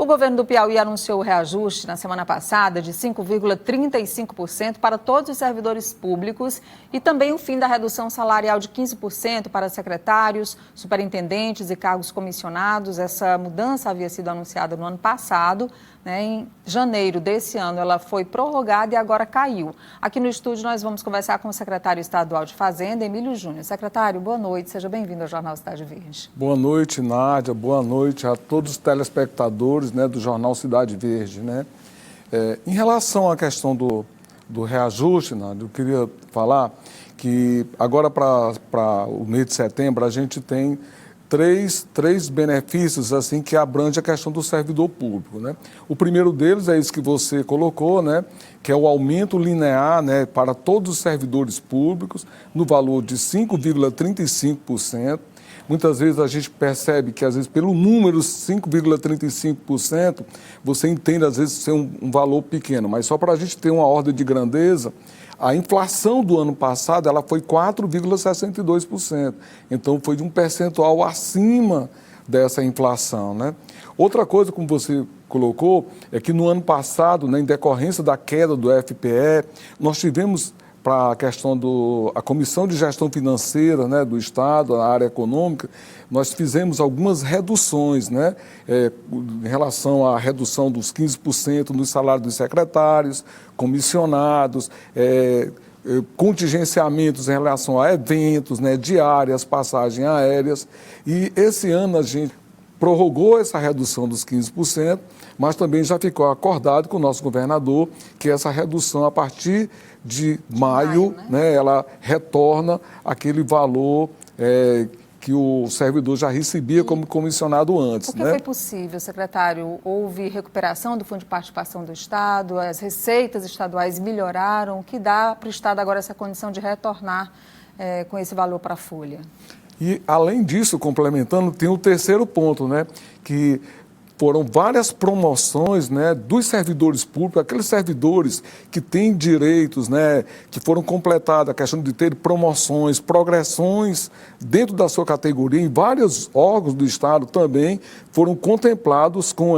O governo do Piauí anunciou o reajuste na semana passada de 5,35% para todos os servidores públicos e também o fim da redução salarial de 15% para secretários, superintendentes e cargos comissionados. Essa mudança havia sido anunciada no ano passado, né? Em janeiro desse ano ela foi prorrogada e agora caiu. Aqui no estúdio nós vamos conversar com o secretário estadual de Fazenda, Emílio Júnior. Secretário, boa noite, seja bem-vindo ao Jornal Cidade Verde. Boa noite, Nádia, boa noite a todos os telespectadores, né, do Jornal Cidade Verde, né? Em relação à questão do reajuste, Nádia, eu queria falar que agora para o mês de setembro a gente tem três benefícios assim que abrangem a questão do servidor público, né? O primeiro deles é isso que você colocou, né, que é o aumento linear, né, para todos os servidores públicos no valor de 5,35%. Muitas vezes a gente percebe que, às vezes, pelo número 5,35%, você entende, às vezes, ser um valor pequeno. Mas só para a gente ter uma ordem de grandeza, a inflação do ano passado ela foi 4,62%. Então, foi de um percentual acima dessa inflação, né? Outra coisa, como você colocou, é que no ano passado, né, em decorrência da queda do FPE, nós tivemos para a questão a Comissão de Gestão Financeira, né, do Estado, na área econômica, nós fizemos algumas reduções, né, em relação à redução dos 15% no salário dos secretários, comissionados, contingenciamentos em relação a eventos, né, diárias, passagens aéreas. E esse ano a gente prorrogou essa redução dos 15%, mas também já ficou acordado com o nosso governador que essa redução, a partir de maio, né, ela retorna aquele valor que o servidor já recebia como comissionado antes. Por que foi possível, secretário? Houve recuperação do Fundo de Participação do Estado, as receitas estaduais melhoraram, o que dá para o Estado agora essa condição de retornar com esse valor para a folha? E, além disso, complementando, tem o terceiro ponto, né, que foram várias promoções, né, dos servidores públicos, aqueles servidores que têm direitos, né, que foram completados, a questão de ter promoções, progressões dentro da sua categoria, em vários órgãos do Estado também foram contemplados com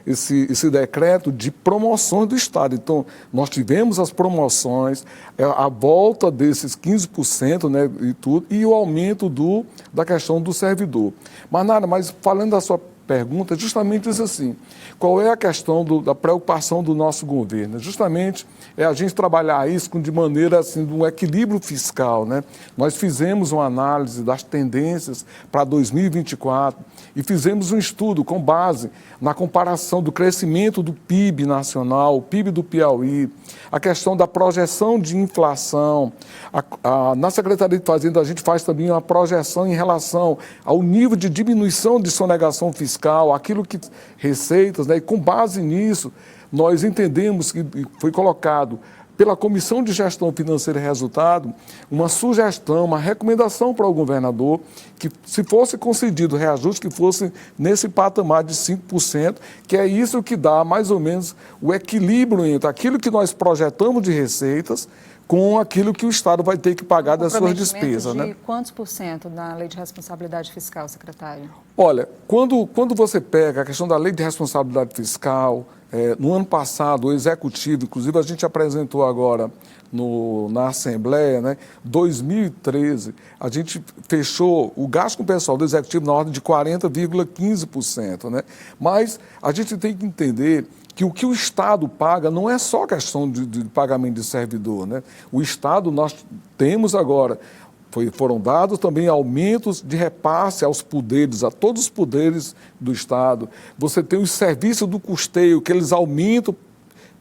esse decreto de promoções do Estado. Então, nós tivemos as promoções, a volta desses 15%, né, e tudo, e o aumento da questão do servidor. Mas falando da sua pergunta, justamente isso assim, qual é a questão da preocupação do nosso governo? Justamente é a gente trabalhar isso de maneira assim, de um equilíbrio fiscal, né? Nós fizemos uma análise das tendências para 2024 e fizemos um estudo com base na comparação do crescimento do PIB nacional, o PIB do Piauí, a questão da projeção de inflação. Na Secretaria de Fazenda a gente faz também uma projeção em relação ao nível de diminuição de sonegação fiscal, aquilo que receitas, né? E com base nisso, nós entendemos que foi colocado pela Comissão de Gestão Financeira e Resultado uma sugestão, uma recomendação para o governador que, se fosse concedido reajuste, que fosse nesse patamar de 5%, que é isso que dá mais ou menos o equilíbrio entre aquilo que nós projetamos de receitas com aquilo que o Estado vai ter que pagar das suas despesas. De quantos por cento na Lei de Responsabilidade Fiscal, secretário? Olha, quando você pega a questão da Lei de Responsabilidade Fiscal, no ano passado, o Executivo, inclusive a gente apresentou agora na Assembleia, né, 2013, a gente fechou o gasto com o pessoal do Executivo na ordem de 40,15%. Né? Mas a gente tem que entender que o que o Estado paga não é só questão de pagamento de servidor, né? O Estado, nós temos agora, foram dados também aumentos de repasse aos poderes, a todos os poderes do Estado. Você tem os serviços do custeio, que eles aumentam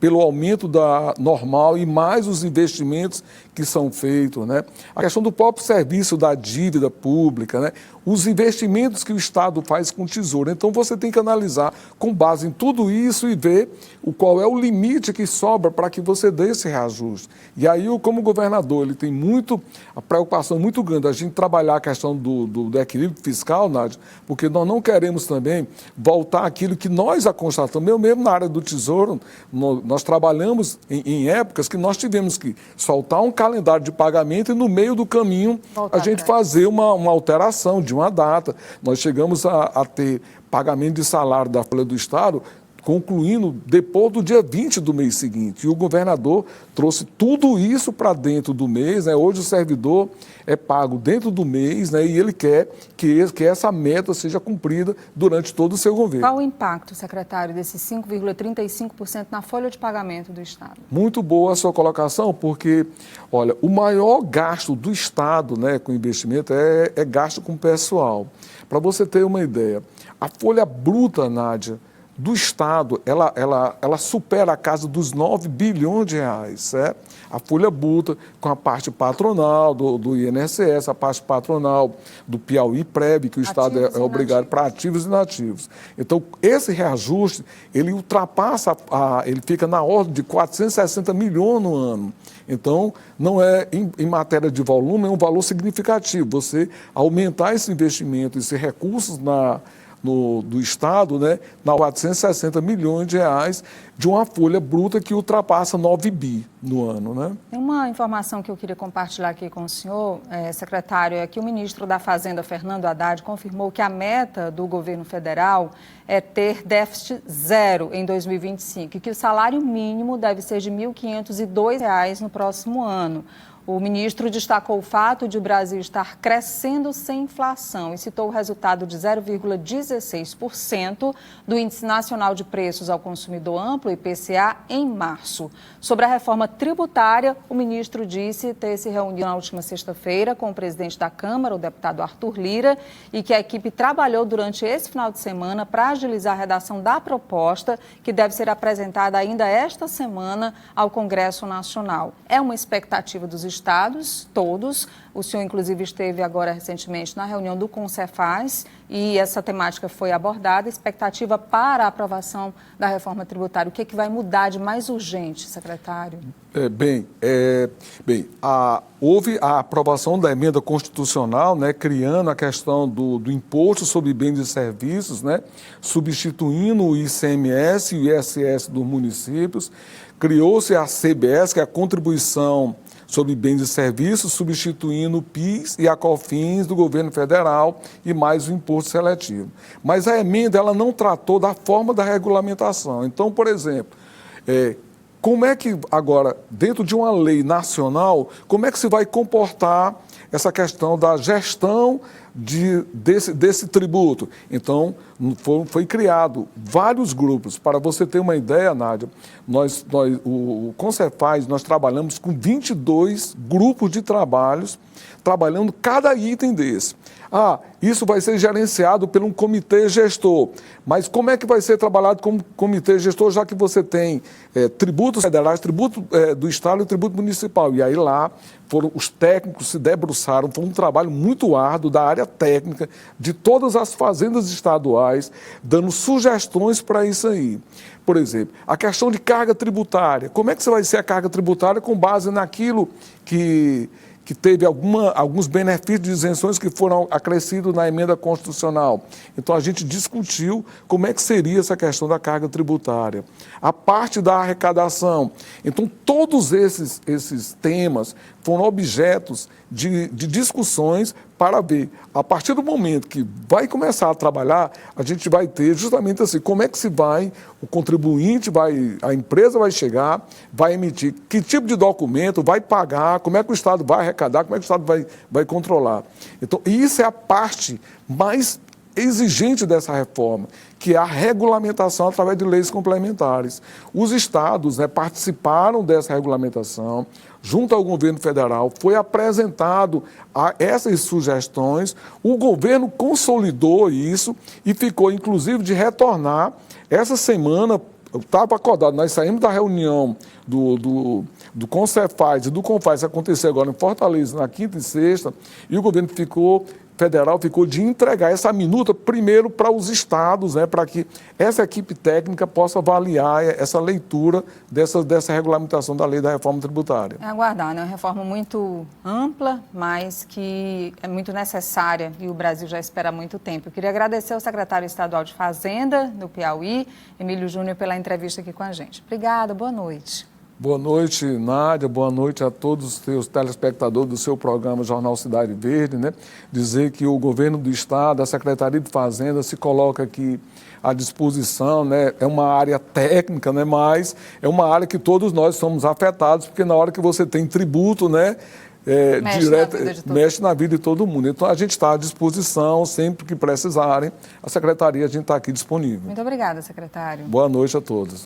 pelo aumento da normal e mais os investimentos que são feitos, né? A questão do próprio serviço da dívida pública, né? Os investimentos que o Estado faz com o Tesouro. Então, você tem que analisar com base em tudo isso e ver qual é o limite que sobra para que você dê esse reajuste. E aí, como governador, ele tem a preocupação muito grande da gente trabalhar a questão do equilíbrio fiscal, Nádia, porque nós não queremos também voltar àquilo que nós constatamos. Eu mesmo, na área do Tesouro, nós trabalhamos em épocas que nós tivemos que soltar um calendário de pagamento e, no meio do caminho, a gente fazer uma alteração, de uma data. Nós chegamos a ter pagamento de salário da folha do Estado concluindo depois do dia 20 do mês seguinte. E o governador trouxe tudo isso para dentro do mês, né? Hoje o servidor é pago dentro do mês, né? E ele quer que essa meta seja cumprida durante todo o seu governo. Qual o impacto, secretário, desses 5,35% na folha de pagamento do Estado? Muito boa a sua colocação, porque, olha, o maior gasto do Estado, né, com investimento é gasto com pessoal. Para você ter uma ideia, a folha bruta, Nádia, do Estado, ela supera a casa dos 9 bilhões de reais, certo? A folha bruta com a parte patronal do INSS, a parte patronal do Piauí Preb, que o Estado é obrigado para ativos e inativos. Então, esse reajuste, ele ultrapassa, ele fica na ordem de 460 milhões no ano. Então, não é, em matéria de volume, é um valor significativo. Você aumentar esse investimento, esses recursos do Estado, né, na 460 milhões de reais de uma folha bruta que ultrapassa 9 bi no ano, né? Tem uma informação que eu queria compartilhar aqui com o senhor, secretário, é que o ministro da Fazenda, Fernando Haddad, confirmou que a meta do governo federal é ter déficit zero em 2025 e que o salário mínimo deve ser de R$ 1.502 no próximo ano. O ministro destacou o fato de o Brasil estar crescendo sem inflação e citou o resultado de 0,16% do Índice Nacional de Preços ao Consumidor Amplo, IPCA, em março. Sobre a reforma tributária, o ministro disse ter se reunido na última sexta-feira com o presidente da Câmara, o deputado Arthur Lira, e que a equipe trabalhou durante esse final de semana para agilizar a redação da proposta, que deve ser apresentada ainda esta semana ao Congresso Nacional. É uma expectativa dos estados, todos. O senhor, inclusive, esteve agora recentemente na reunião do Concefaz e essa temática foi abordada. Expectativa para a aprovação da reforma tributária. O que vai mudar de mais urgente, secretário? Houve a aprovação da emenda constitucional, né, criando a questão do imposto sobre bens e serviços, né, substituindo o ICMS e o ISS dos municípios. Criou-se a CBS, que é a contribuição sobre bens e serviços, substituindo o PIS e a COFINS do governo federal e mais o imposto seletivo. Mas a emenda ela não tratou da forma da regulamentação. Então, por exemplo, como é que agora, dentro de uma lei nacional, como é que se vai comportar essa questão da gestão desse tributo? Então, foi criado vários grupos. Para você ter uma ideia, Nádia, o Concefaz, nós trabalhamos com 22 grupos de trabalhos, trabalhando cada item desse. Isso vai ser gerenciado por um comitê gestor. Mas como é que vai ser trabalhado como comitê gestor, já que você tem tributos federais, tributo do Estado e tributo municipal? E aí lá os técnicos se debruçaram, foi um trabalho muito árduo da área técnica, de todas as fazendas estaduais, dando sugestões para isso aí. Por exemplo, a questão de carga tributária. Como é que vai ser a carga tributária com base naquilo que teve alguns benefícios de isenções que foram acrescidos na emenda constitucional? Então, a gente discutiu como é que seria essa questão da carga tributária. A parte da arrecadação. Então, todos esses temas foram objetos de discussões para ver, a partir do momento que vai começar a trabalhar, a gente vai ter justamente assim, como é que o contribuinte a empresa vai chegar, vai emitir, que tipo de documento, vai pagar, como é que o Estado vai arrecadar, como é que o Estado vai controlar. Então, isso é a parte mais exigente dessa reforma, que é a regulamentação através de leis complementares. Os estados, né, participaram dessa regulamentação, junto ao governo federal, foi apresentado essas sugestões, o governo consolidou isso e ficou, inclusive, de retornar essa semana. Eu estava acordado, nós saímos da reunião do Concefaz e do Confaz, que aconteceu agora em Fortaleza, na quinta e sexta, e o governo federal ficou de entregar essa minuta primeiro para os estados, né, para que essa equipe técnica possa avaliar essa leitura dessa regulamentação da lei da reforma tributária. É aguardar, né? Uma reforma muito ampla, mas que é muito necessária e o Brasil já espera há muito tempo. Eu queria agradecer ao secretário estadual de Fazenda do Piauí, Emílio Júnior, pela entrevista aqui com a gente. Obrigada, boa noite. Boa noite, Nádia. Boa noite a todos os seus telespectadores do seu programa Jornal Cidade Verde, né? Dizer que o governo do Estado, a Secretaria de Fazenda se coloca aqui à disposição, né? É uma área técnica, né? Mas é uma área que todos nós somos afetados, porque na hora que você tem tributo, né? Mexe na vida de todo mundo. Então, a gente está à disposição, sempre que precisarem. A Secretaria, a gente está aqui disponível. Muito obrigada, secretário. Boa noite a todos.